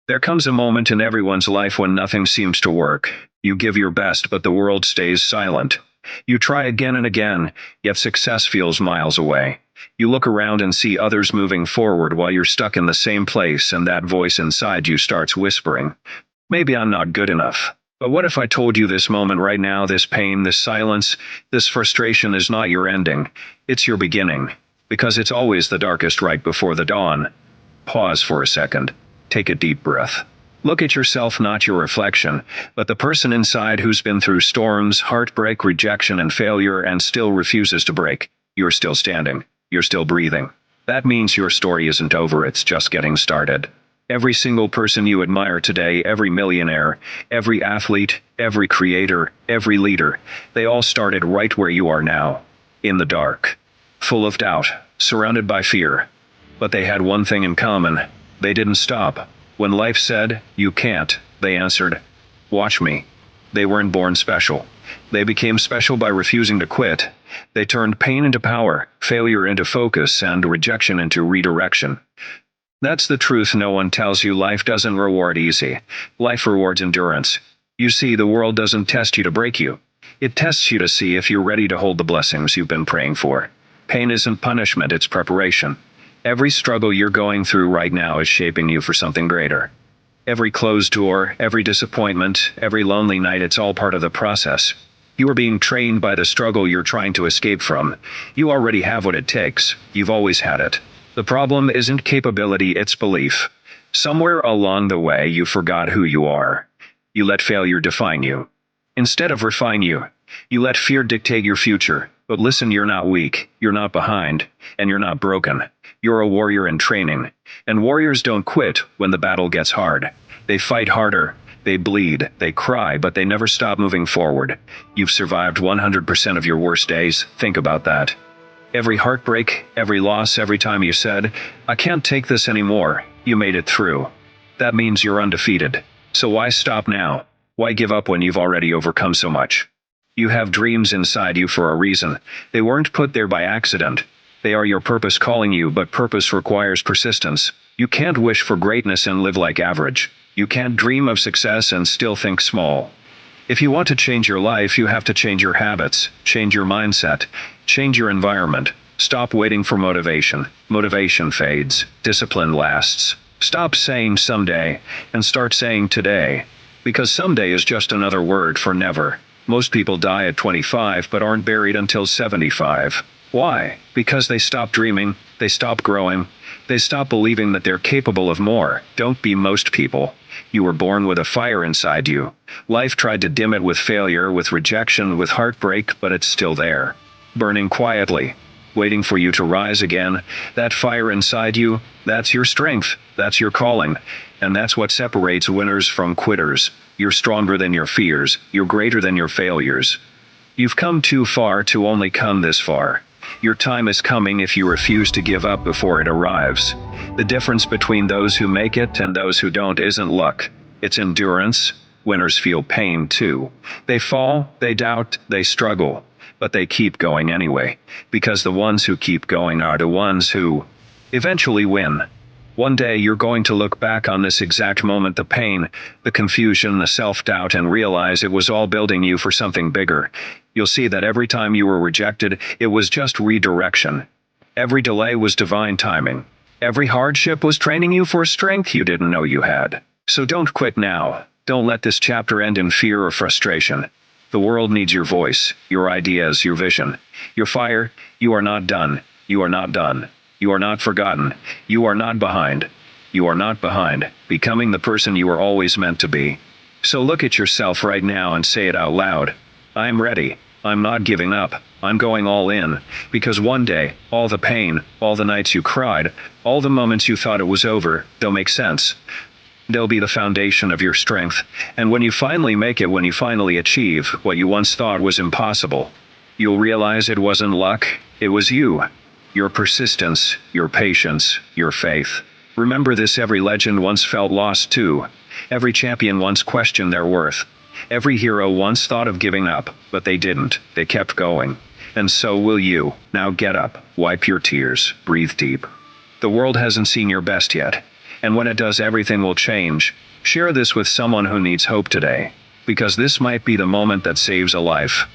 There comes a moment in everyone's life when nothing seems to work. You give your best, but the world stays silent. You try again and again, yet success feels miles away. You look around and see others moving forward while you're stuck in the same place, and that voice inside you starts whispering, maybe I'm not good enough. But what if I told you this moment right now, this pain, this silence, this frustration is not your ending? It's your beginning. Because it's always the darkest right before the dawn. Pause for a second. Take a deep breath. Look at yourself, not your reflection, but the person inside who's been through storms, heartbreak, rejection, and failure and still refuses to break. You're still standing. You're still breathing. That means your story isn't over, it's just getting started. Every single person you admire today, every millionaire, every athlete, every creator, every leader, they all started right where you are now. In the dark. Full of doubt. Surrounded by fear. But they had one thing in common. They didn't stop. When life said, you can't, they answered, watch me. They weren't born special. They became special by refusing to quit. They turned pain into power, failure into focus, and rejection into redirection. That's the truth no one tells you. Life doesn't reward easy. Life rewards endurance. You see, the world doesn't test you to break you. It tests you to see if you're ready to hold the blessings you've been praying for. Pain isn't punishment, it's preparation. Every struggle you're going through right now is shaping you for something greater. Every closed door, every disappointment, every lonely night, it's all part of the process. You are being trained by the struggle you're trying to escape from. You already have what it takes. You've always had it. The problem isn't capability, it's belief. Somewhere along the way, you forgot who you are. You let failure define you. Instead of refine you, you let fear dictate your future. But listen, you're not weak, you're not behind, and you're not broken. You're a warrior in training. And warriors don't quit when the battle gets hard. They fight harder, they bleed, they cry, but they never stop moving forward. You've survived 100% of your worst days. Think about that. Every heartbreak, every loss, every time you said, I can't take this anymore, you made it through. That means you're undefeated. So why stop now? Why give up when you've already overcome so much? You have dreams inside you for a reason. They weren't put there by accident. They are your purpose calling you, but purpose requires persistence. You can't wish for greatness and live like average. You can't dream of success and still think small. If you want to change your life, you have to change your habits, change your mindset, change your environment. Stop waiting for motivation. Motivation fades. Discipline lasts. Stop saying someday and start saying today. Because someday is just another word for never. Most people die at 25 but aren't buried until 75. Why? Because they stop dreaming, they stop growing, they stop believing that they're capable of more. Don't be most people. You were born with a fire inside you. Life tried to dim it with failure, with rejection, with heartbreak, but it's still there. Burning quietly, waiting for you to rise again. That fire inside you, that's your strength, that's your calling. And that's what separates winners from quitters. You're stronger than your fears. You're greater than your failures. You've come too far to only come this far. Your time is coming if you refuse to give up before it arrives. The difference between those who make it and those who don't isn't luck. It's endurance. Winners feel pain too. They fall, they doubt, they struggle. But they keep going anyway. Because the ones who keep going are the ones who eventually win. One day you're going to look back on this exact moment, the pain, the confusion, the self-doubt, and realize it was all building you for something bigger. You'll see that every time you were rejected, it was just redirection. Every delay was divine timing. Every hardship was training you for strength you didn't know you had. So don't quit now. Don't let this chapter end in fear or frustration. The world needs your voice, your ideas, your vision. Your fire. You are not done. You are not done. You are not forgotten. You are not behind. You are not behind, becoming the person you were always meant to be. So look at yourself right now and say it out loud. I'm ready. I'm not giving up. I'm going all in. Because one day, all the pain, all the nights you cried, all the moments you thought it was over, they'll make sense. They'll be the foundation of your strength. And when you finally make it, when you finally achieve what you once thought was impossible, you'll realize it wasn't luck, it was you. Your persistence, your patience, your faith. Remember this, every legend once felt lost too. Every champion once questioned their worth. Every hero once thought of giving up, but they didn't. They kept going. And so will you. Now get up, wipe your tears, breathe deep. The world hasn't seen your best yet. And when it does, everything will change. Share this with someone who needs hope today, because this might be the moment that saves a life.